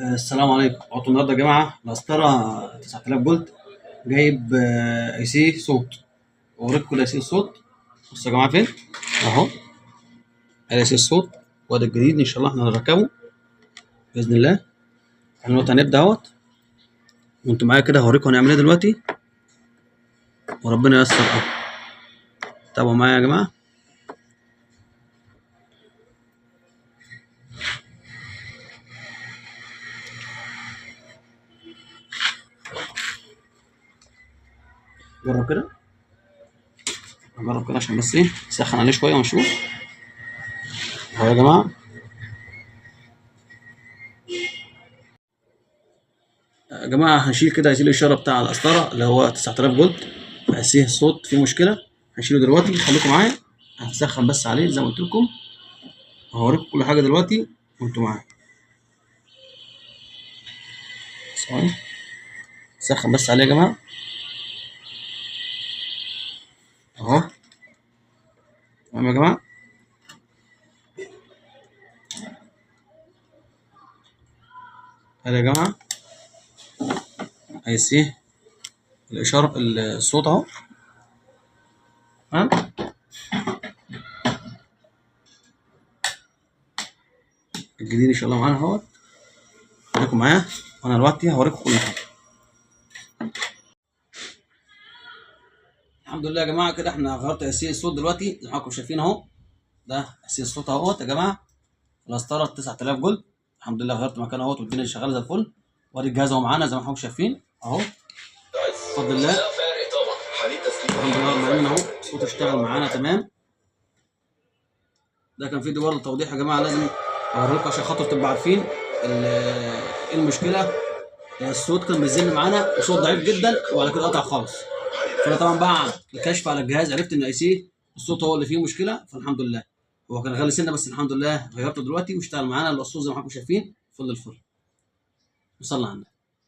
السلام عليكم. عطوا النهارده يا جماعه القسطره 9000 جولد، جايب اي سي صوت. اوريكم الاي سي الصوت. بصوا يا جماعه فين اهو الاي سي الصوت، وده الجديد ان شاء الله احنا هنركبه باذن الله. احنا دلوقتي هنبدا اهوت، وانتوا معايا كده هوريكم هنعمل ايه دلوقتي، وربنا ييسر اهو. تابعوا معايا يا جماعه. جرب كده، نجرب كده عشان بس ايه نسخن عليه شويه ونشوف اهو يا جماعه. يا جماعه هنشيل كده، هنشيل الاشاره بتاع القسطره اللي هو 9000 جولد، هسيه الصوت فيه مشكله، هنشيله دلوقتي. خليكم معايا، هنسخن بس عليه زي ما قلت لكم، هوريكم كل حاجه دلوقتي وانتوا معايا. ثواني، سخن بس عليه يا جماعه اهو. تمام يا جماعه. هذا يا جماعه هيسيه الاشاره الصوت اهو. تمام. الجديد ان شاء الله معانا اهوت. خليكم معايا وانا دلوقتي هوريكم كل حاجه. الحمد لله يا جماعه، كده احنا غيرت اساسي الصوت دلوقتي زي ما حضراتكم شايفين اهو. ده اساسي الصوت اهوت يا جماعه، القسطره 9000 جولد. الحمد لله غيرت مكانه اهوت والدنيا شغاله زي الفل. وادي الجهاز اهو معانا زي ما حضراتكم شايفين اهو، بفضل الله. الحمد لله رب العالمين اهو، الصوت اشتغل معانا تمام. ده كان فيديو برضه توضيح يا جماعه، لازم اوريه لكم عشان خاطر تبقوا عارفين ايه المشكله. الصوت كان بيزن معانا وصوت ضعيف جدا وبعد كده قطع خالص. فانا طبعا بعد الكشف على الجهاز عرفت ان اي سي الصوت هو اللي فيه مشكله، فالحمد لله. هو كان غالي سنه بس الحمد لله غيرته دلوقتي واشتغل معانا الصوت زي ما حضراتكم شايفين فل الفل. وصلنا عندنا.